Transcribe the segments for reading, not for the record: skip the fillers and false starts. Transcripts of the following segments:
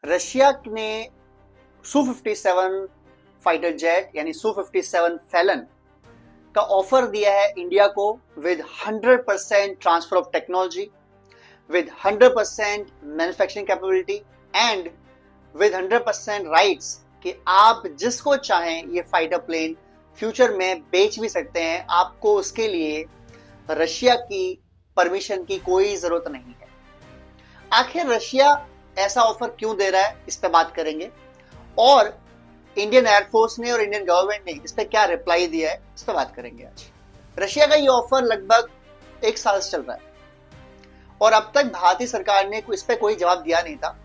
Russia ने Su-57 fighter jet यानी Su-57 Fallon का ऑफर दिया है इंडिया को with 100% transfer of technology, with 100% manufacturing capability and with 100% rights कि आप जिसको चाहें ये फाइटर प्लेन फ्यूचर में बेच भी सकते हैं। आपको उसके लिए रशिया की परमिशन की कोई जरूरत नहीं है। आखिर रशिया ऐसा ऑफर क्यों दे रहा है, इस पे बात करेंगे। और इंडियन एयरफोर्स ने और इंडियन गवर्नमेंट ने इस पे क्या रिप्लाई दिया है, इस पे बात करेंगे आज। रशिया का ये ऑफर लगभग 1 साल से चल रहा है और अब तक भारतीय सरकार ने इस पे कोई जवाब दिया नहीं था।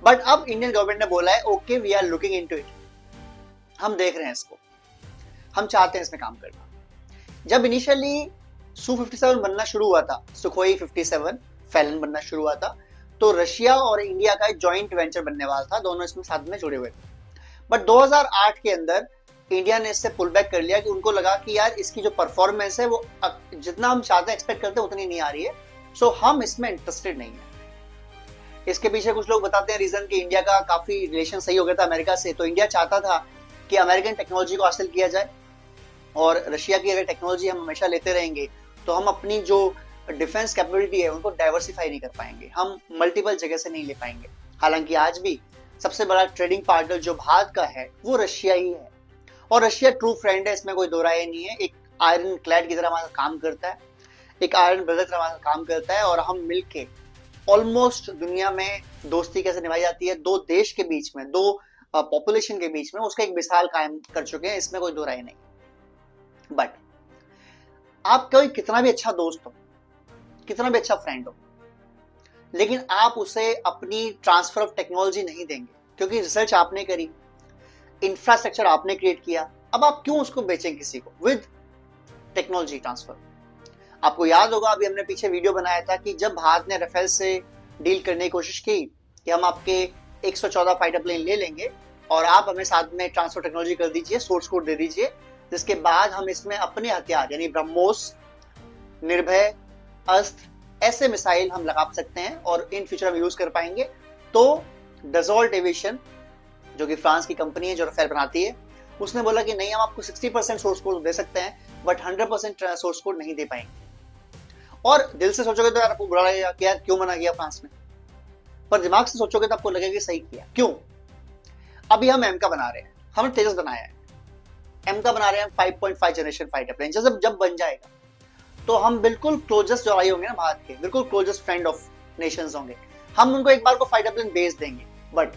बट अब इंडियन गवर्नमेंट ने बोला है okay we are looking into it, हम देख रहे हैं इसको, हम चाहते हैं इसमें काम करना। जब इनिशियली Su-57 बनना शुरू हुआ था, सुखोई 57 फैलन बनना शुरू हुआ था, तो रशिया और इंडिया का एक जॉइंट वेंचर बनने वाला था, दोनों इसमें साथ में जुड़े हुए थे। बट 2008 के अंदर इंडिया ने इससे पुल बैक कर लिया कि उनको लगा कि यार इसकी जो परफॉर्मेंस है वो जितना हम चाहते हैं एक्सपेक्ट करते हैं उतनी नहीं आ रही है, सो हम इसमें इंटरेस्टेड नहीं है। इसके पीछे कुछ लोग बताते हैं रीजन कि इंडिया का काफी रिलेशन सही हो गया था अमेरिका से, तो इंडिया चाहता था कि अमेरिकन टेक्नोलॉजी को हासिल किया जाए और रशिया की अगर टेक्नोलॉजी हम हमेशा लेते रहेंगे तो हम अपनी जो डिफेंस कैपेबिलिटी है उनको डाइवर्सिफाई नहीं कर पाएंगे, हम मल्टीपल जगह से नहीं ले पाएंगे। हालांकि आज भी सबसे बड़ा ट्रेडिंग पार्टनर जो भारत का है वो रशिया ही है और रशिया ट्रू फ्रेंड है, इसमें कोई दो राय नहीं है। एक आयरन क्लैड की तरह हमारा काम करता है, एक आयरन ब्रदर की तरह हमारा काम करता है और हम मिलके ऑलमोस्ट दुनिया में दोस्ती कैसे निभाई जाती है दो देश के बीच में, दो पॉपुलेशन के बीच में, उसका एक मिसाल कायम कर चुके हैं, इसमें कोई दो राय नहीं। बट आप कोई कितना भी अच्छा दोस्त हो, कितना भी अच्छा फ्रेंड हो, लेकिन आप उसे अपनी ट्रांसफर ऑफ टेक्नोलॉजी नहीं देंगे क्योंकि रिसर्च आपने करी, इंफ्रास्ट्रक्चर आपने क्रिएट किया, अब आप क्यों उसको बेचें किसी को विद टेक्नोलॉजी ट्रांसफर। आपको याद होगा अभी हमने पीछे वीडियो बनाया था कि जब भारत ने राफेल से डील करने की कोशिश की कि हम आपके 114 फाइटर प्लेन ले लेंगे और आप हमें साथ में ट्रांसफर टेक्नोलॉजी कर दीजिए, सोर्स कोड दे दीजिए, जिसके बाद हम इसमें अपने हथियार यानी ब्रह्मोस, निर्भय, अस्त्र ऐसे मिसाइल हम लगा सकते हैं और इन फ्यूचर हम यूज कर पाएंगे। तो डसॉल्ट एविएशन जो कि फ्रांस की कंपनी है जो राफेल बनाती है, उसने बोला कि नहीं हम आपको 60% सोर्स कोड दे सकते हैं बट 100% सोर्स कोड नहीं दे पाएंगे। और दिल से सोचोगे तो यार आपको बुरा लगेगा कि यार क्यों मना किया फ्रांस ने, पर दिमाग से सोचोगे तो आपको लगेगा कि सही किया। क्यों? अभी हम एम का बना रहे हैं, हमने तेजस बनाया है, एम का बना रहे हैं 5.5 जनरेशन फाइटर प्लेन, जब बन जाएगा तो हम बिल्कुल क्लोजेस्ट जो आई होंगे ना भारत के, बिल्कुल क्लोजेस्ट फ्रेंड ऑफ नेशंस होंगे, हम उनको एक बार को फाइटर प्लेन बेच देंगे बट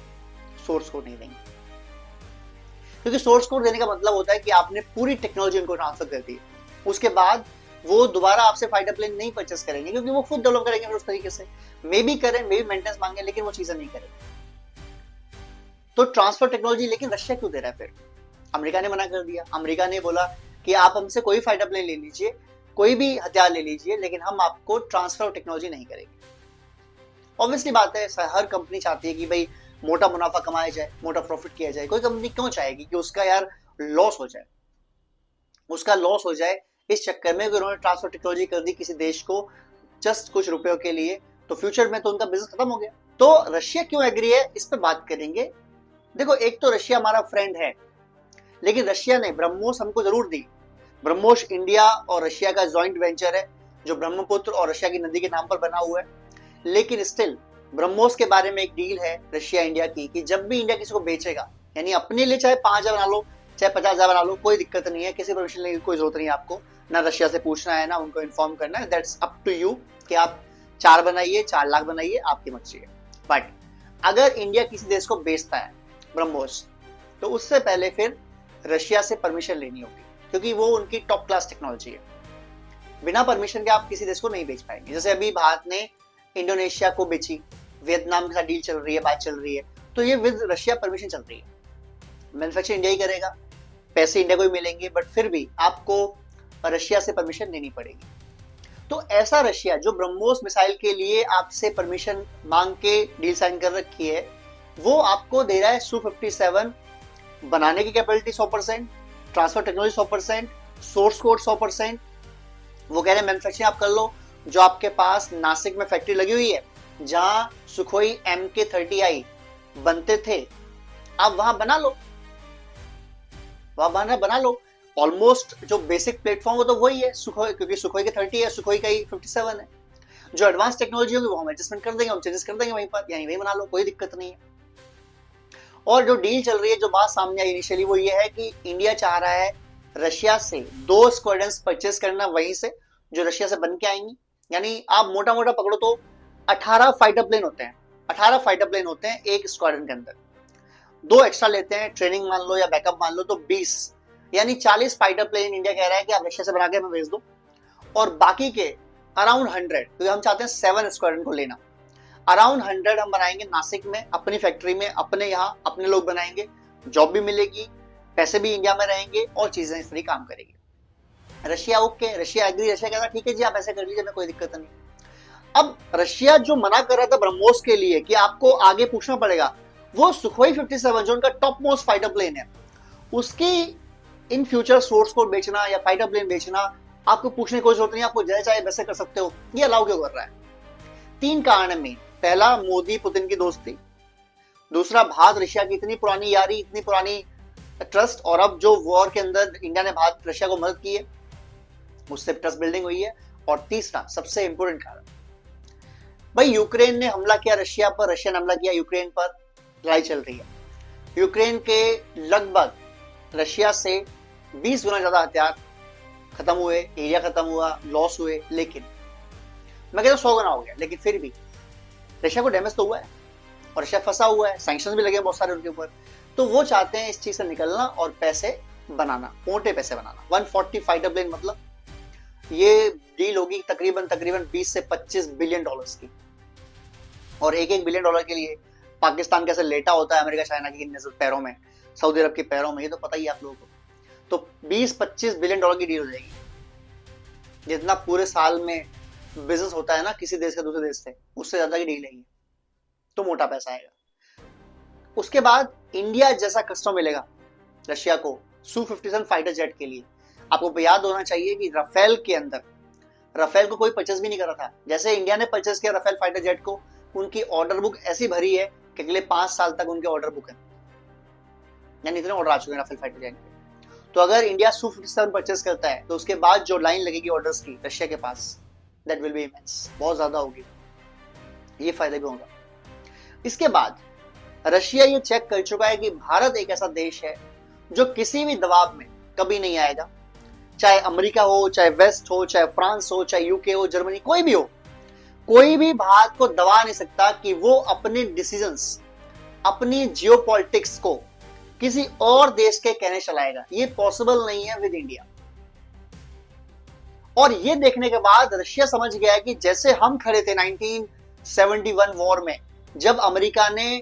सोर्स कोड नहीं देंगे। क्योंकि सोर्स कोड देने का मतलब होता है कि आपने पूरी टेक्नोलॉजी उनको ट्रांसफर कर दी, उसके बाद वो दोबारा आपसे फाइटर प्लेन नहीं परचेस करेंगे क्योंकि वो खुद डेवलप करेंगे उस तरीके से, मे बी करें, मे बी मेंटेनेंस मांगे, लेकिन वो चीजें नहीं करेंगे। तो ट्रांसफर टेक्नोलॉजी लेकिन रशिया क्यों दे रहा है? फिर अमेरिका ने मना कर दिया। अमेरिका ने बोला कि आप हमसे कोई फाइटर प्लेन ले लीजिए, कोई भी हथियार ले लीजिए, लेकिन हम आपको ट्रांसफर टेक्नोलॉजी नहीं करेंगे। ऑब्वियसली बात है, हर कंपनी चाहती है कि भाई मोटा मुनाफा कमाया जाए, मोटा प्रॉफिट किया जाए। कोई कंपनी क्यों चाहेगी कि उसका यार लॉस हो जाए, उसका लॉस हो जाए इस चक्कर में उन्होंने ट्रांसफर टेक्नोलॉजी कर दी किसी देश को जस्ट कुछ रुपयों के लिए, तो फ्यूचर में तो उनका बिजनेस खत्म हो गया। तो रशिया क्यों एग्री है, इस पे बात करेंगे। देखो, एक तो रशिया हमारा फ्रेंड है, लेकिन रशिया ने ब्रह्मोस हमको जरूर दी। ब्रह्मोस इंडिया और रशिया का जॉइंट वेंचर है जो ब्रह्मपुत्र और रशिया की नदी के नाम पर बना हुआ है, लेकिन स्टिल ब्रह्मोस के बारे में एक डील है रशिया इंडिया की कि जब भी इंडिया किसी को बेचेगा, यानी अपने लिए चाहे 5,000 बना लो चाहे 50,000 बना लो, कोई दिक्कत नहीं है, किसी परमिशन लेने की कोई जरूरत नहीं है आपको, ना रशिया से पूछना है ना उनको इन्फॉर्म करना है, दैट्स अप टू यू कि आप 4 बनाइए, 4 लाख बनाइए, आपकी मर्जी है। बट अगर इंडिया किसी देश को बेचता है ब्रह्मोस, तो उससे पहले फिर रशिया से परमिशन लेनी होगी क्योंकि वो उनकी टॉप क्लास टेक्नोलॉजी है। बिना परमिशन के आप किसी देश को नहीं बेच पाएंगे। जैसे अभी भारत ने इंडोनेशिया को बेची, वियतनाम के साथ डील चल रही है, बात चल रही है, तो ये विद रशिया परमिशन चल रही है। मैन्युफैक्चर इंडिया ही करेगा, पैसे इंडिया को ही मिलेंगे, बट फिर भी आपको रशिया से परमिशन लेनी पड़ेगी। तो ऐसा रशिया जो ब्रह्मोस मिसाइल के लिए आपसे परमिशन मांग के डील साइन कर रखी है, वो आपको दे रहा है Su-57 बनाने की capability 100%, transfer technology 100%, source code 100%। वो कह रहे हैं मैन्युफैक्चरिंग आप कर लो, जो आपके पास नासिक में फैक्ट्री लगी हुई है जहां सुखोई MK-30I बनते थे, आप वहां बना लो, वहां बना लो। ऑलमोस्ट जो बेसिक प्लेटफॉर्म हो तो वही है सुखोई, क्योंकि सुखोई के 30 है, सुखोई का ही 57 है। जो एडवांस टेक्नोलॉजी होगी वो हम एडजस्टमेंट कर देंगे, हम चेंजेस कर देंगे वहीं पर, यानी वही बना लो, कोई दिक्कत नहीं है। और जो डील चल रही है, जो बात सामने आई इनिशियली, वो ये है कि इंडिया चाह रहा है रशिया से 2 स्क्वाड्रन्स परचेस करना वहीं से, जो रशिया से बन के आएंगी। यानी आप मोटा मोटा पकड़ो तो 18 फाइटर प्लेन होते हैं, 18 फाइटर प्लेन होते हैं एक स्क्वाड्रन के अंदर। 2 एक्स्ट्रा लेते हैं, ट्रेनिंग मान लो या बैकअप मान लो, तो 20 यानी 40 फाइटर प्लेन इंडिया कह रहा है कि आप रशिया से बना के हमें भेज दो। और बाकी के अराउंड 100, क्योंकि हम चाहते हैं 7 स्क्वाड्रन को लेना, अराउंड 100 हम बनाएंगे नासिक में, अपनी फैक्ट्री में, अपने यहाँ अपने लोग बनाएंगे, जॉब भी मिलेगी, पैसे भी इंडिया में रहेंगे और चीजें इस तरह काम करेगी। Russia okay, Russia agree, Russia कहता ठीक है जी आप ऐसे कर लीजिए, कोई दिक्कत नहीं। अब रशिया जो मना कर रहा था ब्रह्मोस के लिए कि आपको आगे पूछना पड़ेगा, वो सुखोई 57 जो उनका टॉप मोस्ट फाइटर प्लेन है, उसकी इन फ्यूचर सोर्स कोड बेचना या फाइटर प्लेन बेचना आपको पूछने की कोई जरूरत नहीं, आपको जैसे चाहे वैसे कर सकते हो। ये अलाउ क्यों कर रहा है? 3 कारण में, पहला मोदी पुतिन की दोस्ती, दूसरा भारत रशिया की इतनी पुरानी यारी, इतनी पुरानी ट्रस्ट, और अब जो वॉर के अंदर इंडिया ने भारत रशिया को मदद की है उससे ट्रस्ट बिल्डिंग हुई है, और तीसरा सबसे इंपोर्टेंट कारण, भाई यूक्रेन ने हमला किया रशिया पर, रशिया ने हमला किया यूक्रेन पर, लड़ाई चल रही है। यूक्रेन के लगभग रशिया से 20 गुना ज्यादा हथियार खत्म हुए, एरिया खत्म हुआ, लॉस हुए, लेकिन मैं कहता हूं 100 गुना हो गया, लेकिन फिर भी रशिया को डैमेज तो हुआ है और रशिया फंसा हुआ है, सैंक्शंस भी लगे बहुत सारे उनके ऊपर। तो वो चाहते हैं इस चीज से निकलना और पैसे बनाना, मोटे पैसे बनाना। 140 फाइटर प्लेन, मतलब ये डील होगी तकरीबन 20 से 25 बिलियन डॉलर्स की, और एक बिलियन डॉलर के लिए पाकिस्तान कैसे लेटा होता है अमेरिका चाइना के पैरों में, सऊदी अरब के पैरों में, ये तो पता ही है आप लोगों को। तो 20-25 बिलियन डॉलर की डील हो जाएगी, जितना पूरे साल में बिजनेस होता है ना किसी देश का दूसरे देश से, उससे ज्यादा की डील है ये, तो मोटा पैसा आएगा। उसके बाद इंडिया जैसा कस्टमर मिलेगा रशिया को Su-57 फाइटर जेट के लिए। आपको याद होना चाहिए कि राफेल के अंदर, राफेल को कोई परचेस भी नहीं करा था, जैसे इंडिया ने परचेस किया राफेल फाइटर जेट को, उनकी ऑर्डर बुक ऐसी भरी है कि अगले 5 साल तक उनके ऑर्डर बुक है, यानी इतने ऑर्डर आ चुके हैं राफेल फाइटर जेट के। तो अगर इंडिया Su-57 परचेस करता है तो उसके बाद जो लाइन लगेगी ऑर्डर्स की रशिया के पास, दैट विल बी इमेंस, बहुत ज्यादा होगी, ये फायदा भी होगा। इसके बाद रशिया ये चेक कर चुका है कि भारत एक ऐसा देश है जो किसी भी दबाव में कभी नहीं आएगा, चाहे अमेरिका हो, चाहे वेस्ट हो, चाहे फ्रांस हो, चाहे यूके हो, जर्मनी, कोई भी हो, कोई भी भारत को दबा नहीं सकता कि वो अपने डिसीजंस, अपनी जियोपॉलिटिक्स को किसी और देश के कहने चलाएगा। ये पॉसिबल नहीं है विद इंडिया। और ये देखने के बाद रशिया समझ गया कि जैसे हम खड़े थे 1971 वॉर में, जब अमेरिका ने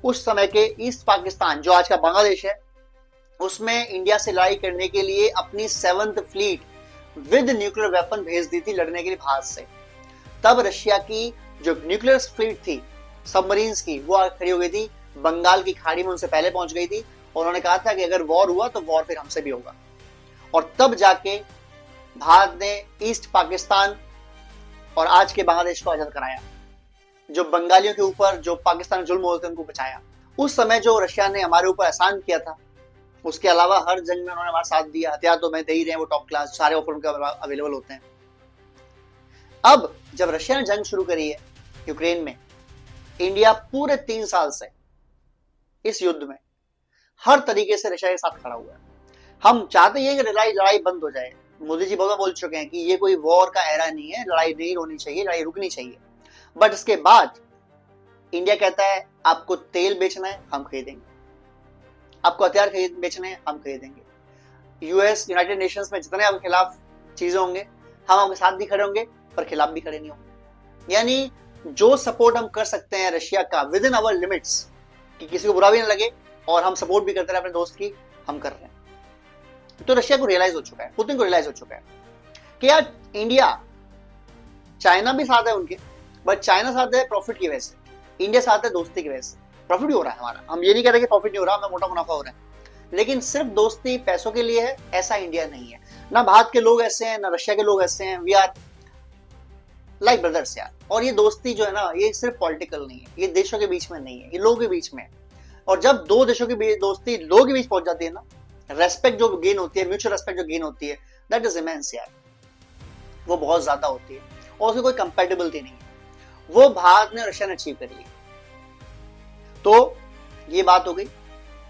उस समय के ईस्ट पाकिस्तान जो आज का बांग्लादेश है उसमें इंडिया से लड़ाई करने के लिए अपनी 7th fleet with nuclear weapon भेज दी थी लड़ने के लिए भारत से, तब रशिया की जो न्यूक्लियर फ्लीट थी सबमरीन्स की, वो खड़ी हो गई थी बंगाल की खाड़ी में, उनसे पहले पहुंच गई थी, और उन्होंने कहा था कि अगर वॉर हुआ तो वॉर फिर हमसे भी होगा। और तब जाके भारत ने ईस्ट पाकिस्तान और आज के बांग्लादेश को आजाद कराया, जो बंगालियों के ऊपर जो पाकिस्तान जुल्म होते थे उनको बचाया। उस समय जो रशिया ने हमारे ऊपर एहसान किया था, उसके अलावा हर जंग में उन्होंने हमारा साथ दिया, हथियार तो मैं दे ही रहे हैं, वो टॉप क्लास, सारे ऑफर उनके अवेलेबल होते हैं। अब जब रशिया ने जंग शुरू करी है यूक्रेन में, इंडिया पूरे 3 साल से इस युद्ध में हर तरीके से रशिया के साथ खड़ा हुआ है। हम चाहते हैं कि लड़ाई बंद हो जाए। मोदी जी बहुत बोल चुके हैं कि ये कोई वॉर का एरा नहीं है, लड़ाई नहीं होनी चाहिए, लड़ाई रुकनी चाहिए। बट इसके बाद इंडिया कहता है आपको तेल बेचना है, हम खरीदेंगे, आपको हथियार बेचने हैं, हम खरीदेंगे। यूएस, यूनाइटेड नेशंस में जितने आपके खिलाफ चीजें होंगे, हम आपके साथ भी खड़े होंगे, पर खिलाफ भी खड़े नहीं होंगे। यानी जो सपोर्ट हम कर सकते हैं रशिया का विद इन आवर लिमिट्स, कि किसी को बुरा भी ना लगे और हम सपोर्ट भी करते रहे अपने दोस्त की, हम कर रहे हैं। तो रशिया को रियलाइज हो चुका है, पुतिन को रियलाइज हो चुका है कि यार इंडिया, चाइना भी साथ है उनके, बट चाइना साथ है प्रॉफिट की वजह से, इंडिया साथ है दोस्ती की वजह से। प्रॉफिट भी हो रहा है हमारा, हम ये नहीं कह रहे कि प्रॉफिट नहीं हो रहा, हमें मोटा मुनाफा हो रहा है, लेकिन सिर्फ दोस्ती पैसों के लिए है, ऐसा इंडिया नहीं है। ना भारत के लोग ऐसे हैं, ना रशिया के लोग ऐसे हैं। वी आर लाइक ब्रदर्स यार। और ये दोस्ती जो है ना, ये सिर्फ पॉलिटिकल नहीं है, ये देशों के बीच में नहीं है, ये लोगों के बीच में है। और जब दो देशों की दोस्ती लोगों के बीच पहुंच जाती है ना, रेस्पेक्ट जो गेन होती है, म्यूचुअल रेस्पेक्ट जो गेन होती है, दैट इज इमेंस यार, वो बहुत ज्यादा होती है और उसकी कोई कंपेटेबिलिटी नहीं है। वो भारत ने रशिया ने अचीव करी है। तो ये बात हो गई।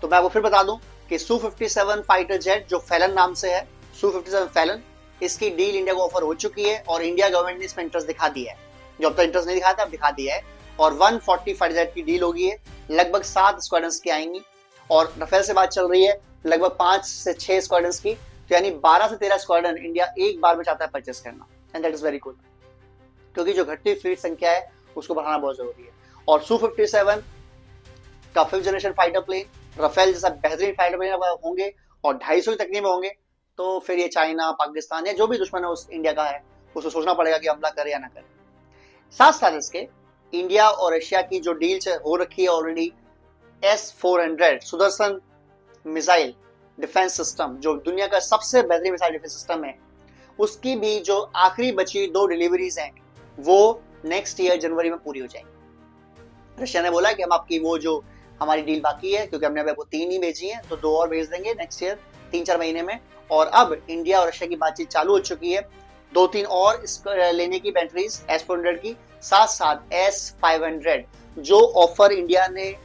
तो मैं आपको फिर बता दूं कि Su-57 फाइटर जेट जो फैलन नाम से है, Su-57 फैलन, इसकी डील इंडिया को ऑफर हो चुकी है और इंडिया गवर्नमेंट ने इसमें इंटरेस्ट दिखा दिया है। जो अब तक इंटरेस्ट नहीं दिखाया था, अब दिखा दिया है। और 140 फाइटर जेट की डील होगी है, लगभग 7 स्क्वाड्रंस की आएंगी। और रफेल से बात चल रही है लगभग 5 से 6 स्क्वाड्रंस की, तो यानी 12 से 13 स्क्वाड्रन इंडिया एक बार में चाहता है परचेस करना, and that is very good, क्योंकि जो घटती फ्लीट संख्या है उसको बढ़ाना बहुत जरूरी है। और Su-57 का 5th generation fighter plane Rafale जैसा बेहतरीन फाइटर प्लेन होंगे और 250 की तकनीक में होंगे, तो फिर ये चाइना, पाकिस्तान या जो भी दुश्मन है उस इंडिया का है, उसको सोचना पड़ेगा कि हमला करे या ना करे। साथ साथ इसके इंडिया और रशिया की जो डील हो रखी है already, S-400 Sudarshan missile defence system, जो दुनिया का सबसे बेहतरीन मिसाइल डिफेंस सिस्टम है, उसकी भी जो आखिरी बची 2 डिलीवरीज हैं वो नेक्स्ट ईयर जनवरी में पूरी हो जाएंगी। रशिया ने बोला कि हम आपकी वो जो हमारी डील बाकी है, क्योंकि हमने आपको 3 ही भेजी है, तो 2 और भेज देंगे नेक्स्ट ईयर 3-4 महीने में। और अब इंडिया और रशिया की बातचीत चालू हो चुकी है 2-3 और लेने की बैटरीज S-400 की, साथ साथ S-500 जो ऑफर इंडिया ने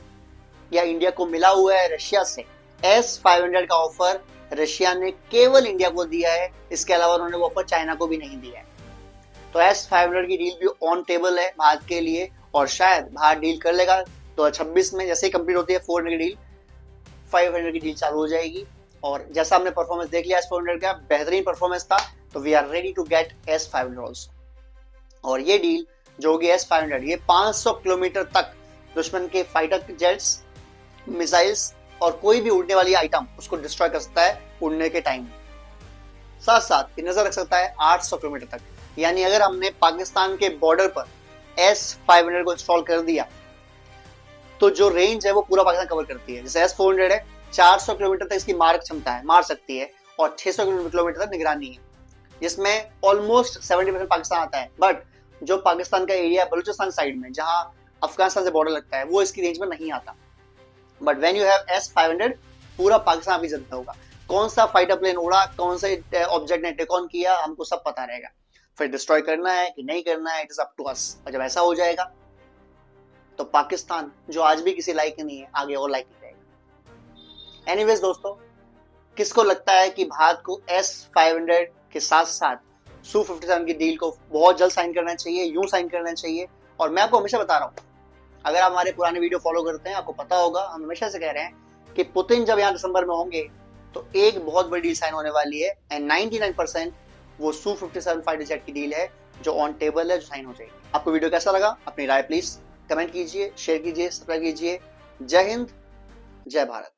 या इंडिया को मिला हुआ है रशिया से। S-500 का ऑफर रशिया ने केवल इंडिया को दिया है, इसके अलावा उन्होंने वो ऑफर चाइना को भी नहीं दिया है। तो S-500 की डील भी ऑन टेबल है भारत के लिए, और शायद भारत डील कर लेगा 2026 में। जैसे ही कंप्लीट होती है 400 की डील, 500 की डील चालू हो जाएगी। और जैसा हमने परफॉर्मेंस देख लिया S-400 का, बेहतरीन परफॉर्मेंस था, तो we are ready to get S-500 also. और ये डील जो होगी S-500, ये 500 किलोमीटर तक दुश्मन के फाइटर जेट्स, मिसाइल्स और कोई भी उड़ने वाली आइटम उसको डिस्ट्रॉय कर सकता है उड़ने के टाइम। साथ साथ नजर रख सकता है 800 किलोमीटर तक। यानी अगर हमने पाकिस्तान के बॉर्डर पर S-500 को इंस्टॉल कर दिया, तो जो रेंज है वो पूरा पाकिस्तान कवर करती है। जैसे S-400 है, 400 किलोमीटर तक इसकी मारक क्षमता है, मार सकती है, और 600 किलोमीटर तक निगरानी है, जिसमें ऑलमोस्ट 70% पाकिस्तान आता है। बट जो पाकिस्तान का एरिया बलूचिस्तान साइड में, जहां अफगानिस्तान से बॉर्डर लगता है, वो इसकी रेंज में नहीं आता। But when you have S-500, पूरा पाकिस्तान आपकी जनता होगा। कौन सा फाइटर प्लेन उड़ा, कौन से ऑब्जेक्ट ने टेक ऑन किया, हमको सब पता रहेगा। फिर डिस्ट्रॉय करना है कि नहीं करना है, it is up to us. और जब ऐसा हो जाएगा तो पाकिस्तान जो आज भी किसी लायक नहीं है, आगे और लायक नहीं रहेगा। एनीवेज दोस्तों, किसको लगता है कि भारत को S-500 के साथ साथ Su-57 की डील को बहुत जल्द साइन करना चाहिए, यूं साइन करना चाहिए? और मैं आपको हमेशा बता रहा हूं, अगर आप हमारे पुराने वीडियो फॉलो करते हैं, आपको पता होगा हम हमेशा से कह रहे हैं कि पुतिन जब यहाँ दिसंबर में होंगे तो एक बहुत बड़ी डील साइन होने वाली है, एंड 99% वो Su-57 फाइटर जेट की डील है जो ऑन टेबल है, जो साइन हो जाएगी। आपको वीडियो कैसा लगा? अपनी राय प्लीज कमेंट कीजिए, शेयर कीजिए, सब्सक्राइब कीजिए। जय हिंद, जय भारत।